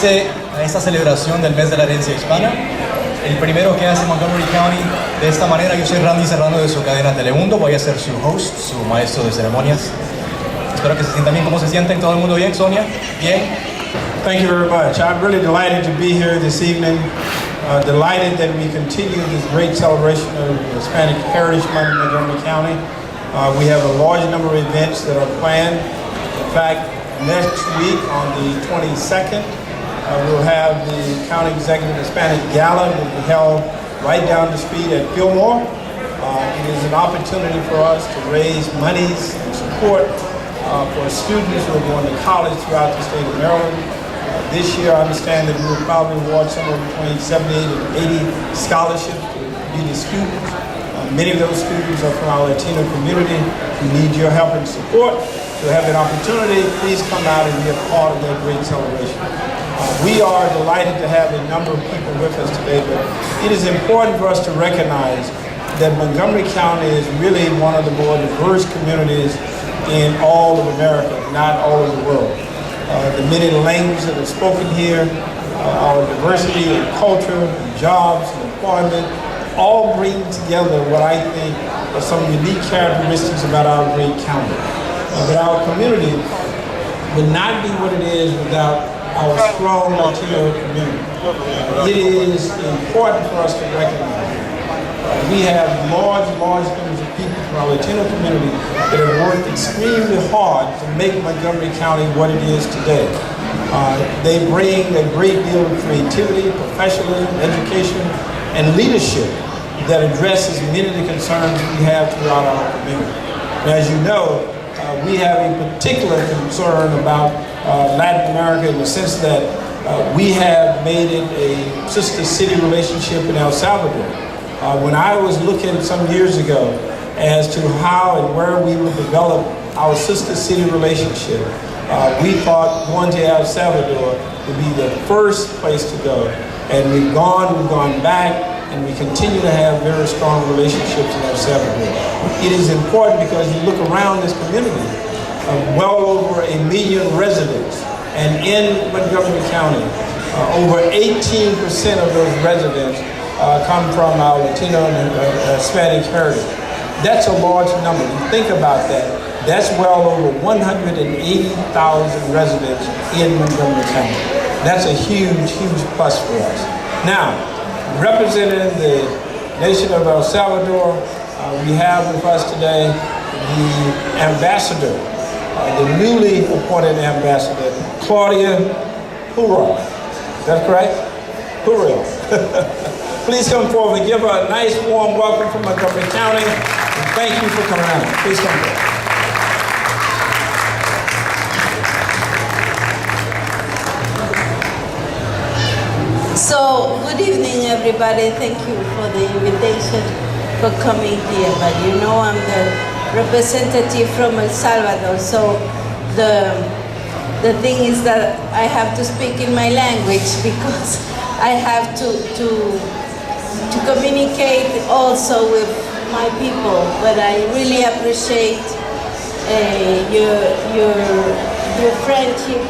A esta celebración del mes de la herencia hispana. El primero que hace Montgomery County de esta manera, yo soy Randy Serrano de su cadena Telemundo, voy a ser su host, su maestro de ceremonias. Espero que se sientan bien. ¿Cómo se sienten? ¿Todo el mundo bien? ¿Sonia? ¿Bien? Thank you very much. I'm really delighted to be here this evening. Delighted that we continue this great celebration of Hispanic Heritage Month in Montgomery County. We have a large number of events that are planned. In fact, next week on the 22nd, we'll have the County Executive Hispanic Gala that will be held right down the street at Fillmore. It is an opportunity for us to raise monies and support for students who are going to college throughout the state of Maryland. This year, I understand that we will probably award somewhere between 78 and 80 scholarships to needy students. Many of those students are from our Latino community who need your help and support. To have an opportunity, please come out and be a part of that great celebration. We are delighted to have a number of people with us today, but it is important for us to recognize that Montgomery County is really one of the more diverse communities in all of America, not all of the world. The many languages that are spoken here, our diversity in culture, and jobs, and employment, all bring together what I think are some unique characteristics about our great county. But our community would not be what it is without our strong Latino community. It is important for us to recognize we have large numbers of people from our Latino community that have worked extremely hard to make Montgomery County what it is today. They bring a great deal of creativity, professionalism, education, and leadership that addresses many of the concerns we have throughout our community. And as you know, we have a particular concern about Latin America in the sense that we have made it a sister city relationship in El Salvador. When I was looking some years ago as to how and where we would develop our sister city relationship, we thought going to El Salvador would be the first place to go. And we've gone back, and we continue to have very strong relationships in El Salvador. It is important because you look around this community, well over 1 million residents, and in Montgomery County, over 18% of those residents come from our Latino and Hispanic heritage. That's a large number. You think about that. That's well over 180,000 residents in Montgomery County. That's a huge plus for us. Now, representing the nation of El Salvador, we have with us today the ambassador, the newly appointed ambassador, Claudia Hurrell. Is that correct? Hurrell. Please come forward and give her a nice warm welcome from Montgomery County. And thank you for coming out. Please come forward. So, good evening, everybody. Thank you for the invitation for coming here. But you know, I'm the representative from El Salvador. So, the thing is that I have to speak in my language because I have to communicate also with my people. But I really appreciate your friendship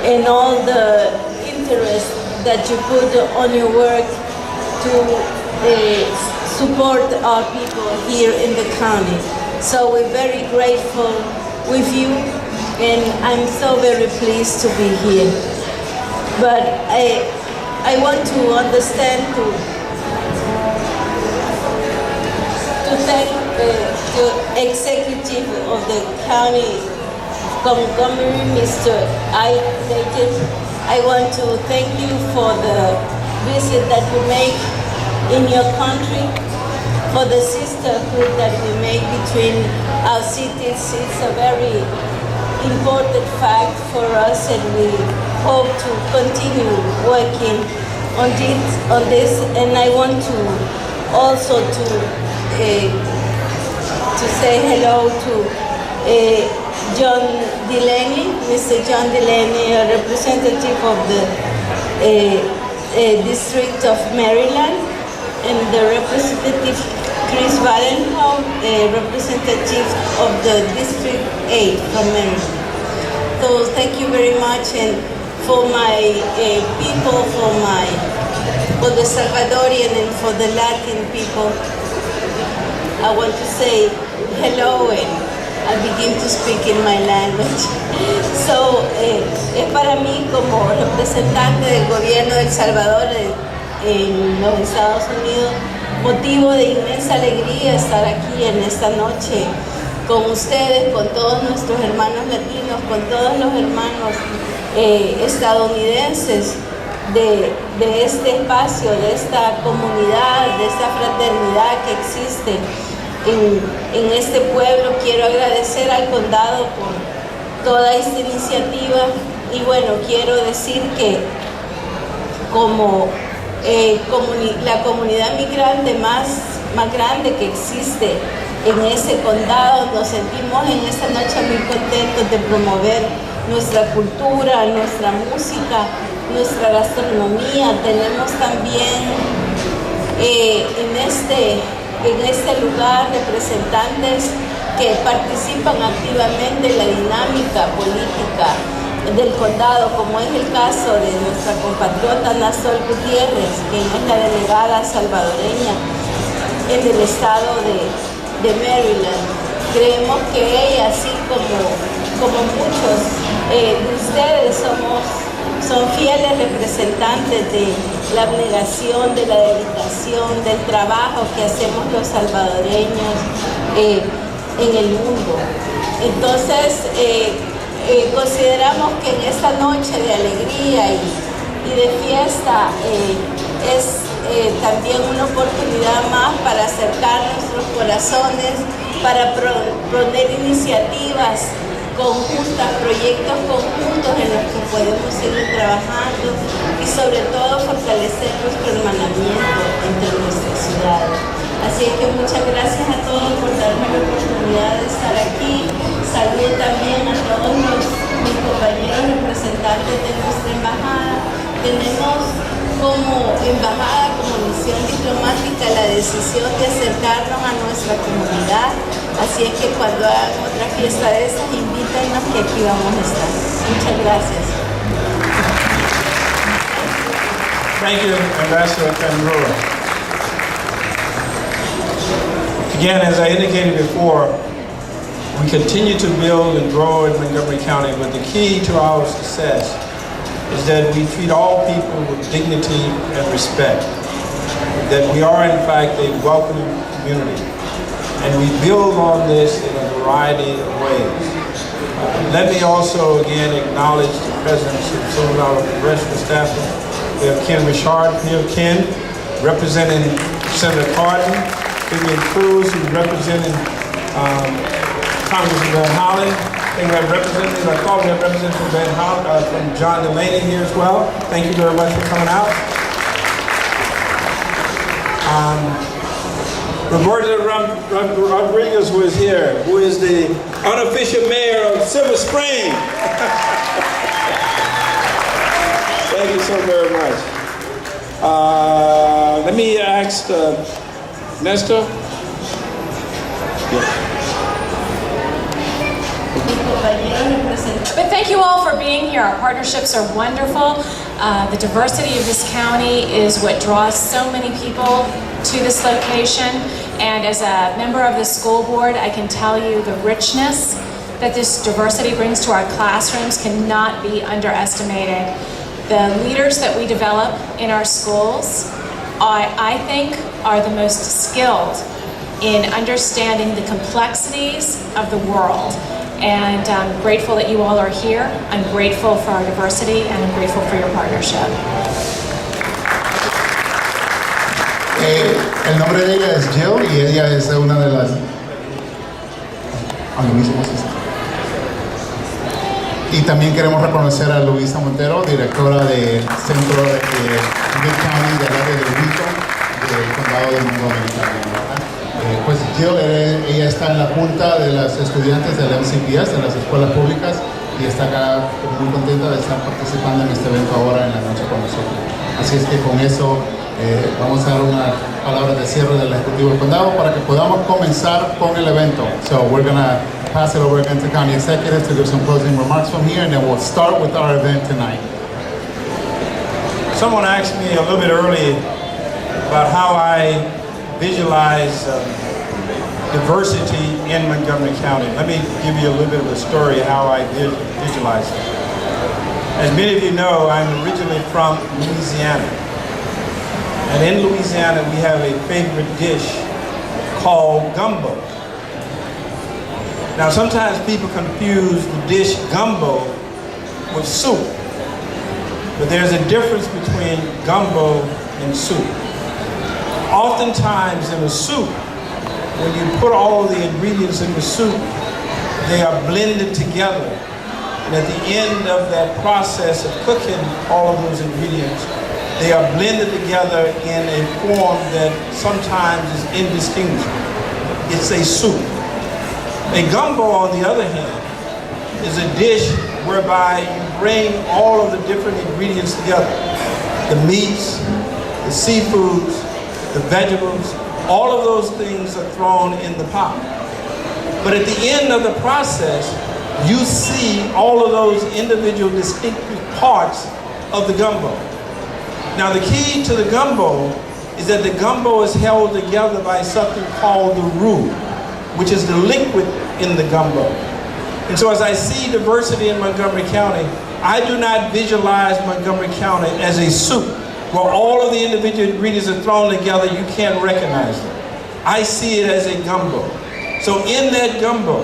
and all the interest that you put on your work to support our people here in the county. So we're very grateful with you, and I'm so very pleased to be here. But I want to understand, to thank the executive of the county of Montgomery, Mr. Ike Leggett. I want to thank you for the visit that you make in your country, for the sisterhood that we make between our cities. It's a very important fact for us, and we hope to continue working on this. And I want to also to say hello to John Delaney, Mr. John Delaney, a representative of the District of Maryland, and the representative Chris Valenhoe, a representative of the District 8 from Maryland. So thank you very much, and for my people, for the Salvadorian and for the Latin people. I want to say hello and I begin to speak in my language. So, es para mí como representante del gobierno de El Salvador en los Estados Unidos motivo de inmensa alegría estar aquí en esta noche con ustedes, con todos nuestros hermanos latinos, con todos los hermanos estadounidenses de este espacio, de esta comunidad, de esta fraternidad que existe en este pueblo. Quiero agradecer al condado por toda esta iniciativa y bueno, quiero decir que como la comunidad migrante más grande que existe en ese condado, nos sentimos en esta noche muy contentos de promover nuestra cultura, nuestra música, nuestra gastronomía. Tenemos también en este lugar representantes que participan activamente en la dinámica política del condado, como es el caso de nuestra compatriota Nasol Gutiérrez, quien es la delegada salvadoreña en el estado de Maryland. Creemos que ella, así como muchos de ustedes, son fieles representantes de la abnegación, de la dedicación, del trabajo que hacemos los salvadoreños en el mundo. Entonces, consideramos que en esta noche de alegría y de fiesta es también una oportunidad más para acercar nuestros corazones, para proponer iniciativas conjuntas, proyectos conjuntos en los que podemos seguir trabajando y sobre todo fortalecer nuestro hermanamiento entre nuestras ciudades. Así es que muchas gracias a todos por darme la oportunidad de estar aquí. Saludo también a todos mis compañeros representantes de nuestra embajada. Tenemos como embajada, como misión diplomática, la decisión de acercarnos a nuestra comunidad. Así es que cuando hagan otra fiesta de esas, invítenos que aquí vamos a estar. Muchas gracias. Thank you, Ambassador Cambrura. Again, as I indicated before, we continue to build and grow in Montgomery County, but the key to our success is that we treat all people with dignity and respect, that we are in fact a welcoming community, and we build on this in a variety of ways. Let me also again acknowledge the presence of some of our congressional staff. We have Ken Richard here. Ken, representing Senator Cardin. Vivian Cruz, who's representing Congressman Van Hollen. And we have representatives, I thought we have representatives from Van Hollen, from John Delaney here as well. Thank you very much for coming out. Roberto Rodriguez, who is here, who is the unofficial mayor of Silver Spring. Thank you so very much. Let me ask Nestor. But thank you all for being here. Our partnerships are wonderful. The diversity of this county is what draws so many people to this location. And as a member of the school board, I can tell you the richness that this diversity brings to our classrooms cannot be underestimated. The leaders that we develop in our schools, I think, are the most skilled in understanding the complexities of the world. And I'm grateful that you all are here. I'm grateful for our diversity, and I'm grateful for your partnership. El nombre de ella es Jill y ella es una de las... Y también queremos reconocer a Luisa Montero, directora del Centro de Mid County del área de Rico, del condado de Montgomery. Pues Jill, ella está en la junta de las estudiantes del MCPS, de las escuelas públicas, y está acá muy contenta de estar participando en este evento ahora en la noche con nosotros. Así es que con eso vamos a dar una palabra de cierre del Ejecutivo del Condado para que podamos comenzar con el evento. So we're going to pass it over again to County Executives to give some closing remarks from here, and then we'll start with our event tonight. Someone asked me a little bit earlier about how I visualize diversity in Montgomery County. Let me give you a little bit of a story of how I visualize it. As many of you know, I'm originally from Louisiana. And in Louisiana, we have a favorite dish called gumbo. Now, sometimes people confuse the dish gumbo with soup. But there's a difference between gumbo and soup. Oftentimes in a soup, when you put all the ingredients in the soup, they are blended together. And at the end of that process of cooking all of those ingredients, they are blended together in a form that sometimes is indistinguishable. It's a soup. A gumbo, on the other hand, is a dish whereby you bring all of the different ingredients together. The meats, the seafoods, the vegetables, all of those things are thrown in the pot. But at the end of the process, you see all of those individual distinctive parts of the gumbo. Now the key to the gumbo is that the gumbo is held together by something called the roux, which is the liquid in the gumbo. And so as I see diversity in Montgomery County, I do not visualize Montgomery County as a soup where all of the individual ingredients are thrown together, you can't recognize them. I see it as a gumbo. So in that gumbo,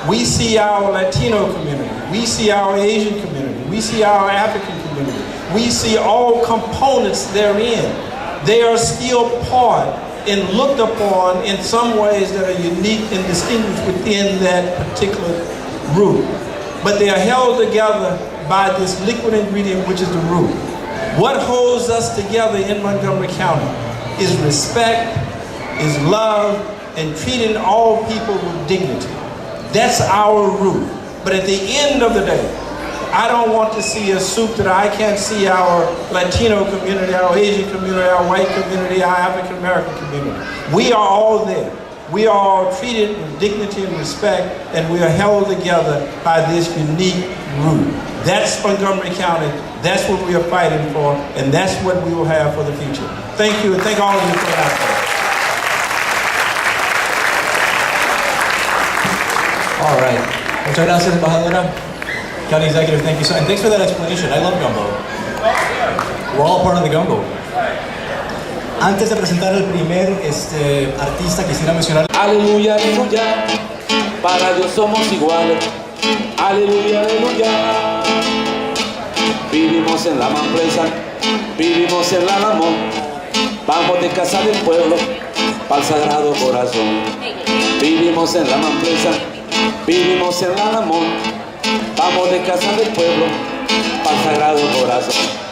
we see our Latino community, we see our Asian community, we see our African community, we see all components therein. They are still part and looked upon in some ways that are unique and distinguished within that particular roux. But they are held together by this liquid ingredient, which is the roux. What holds us together in Montgomery County is respect, is love, and treating all people with dignity. That's our roux. But at the end of the day, I don't want to see a soup that I can't see our Latino community, our Asian community, our white community, our African American community. We are all there. We are all treated with dignity and respect, and we are held together by this unique roux. That's Montgomery County. That's what we are fighting for, and that's what we will have for the future. Thank you, and thank all of you for that. All right. Muchas gracias, embajadora. County Executive, thank you so much. And thanks for that explanation. I love gumbo. We're all part of the gumbo. Antes de presentar al primer artista, quisiera mencionar... Aleluya, aleluya, para Dios somos iguales. Aleluya, aleluya. Vivimos en la mampresa, vivimos en la Lamón. Vamos de casa del pueblo, para el Sagrado Corazón. Vivimos en la mampresa, vivimos en la Lamón. Vamos de casa del pueblo, para el Sagrado Corazón.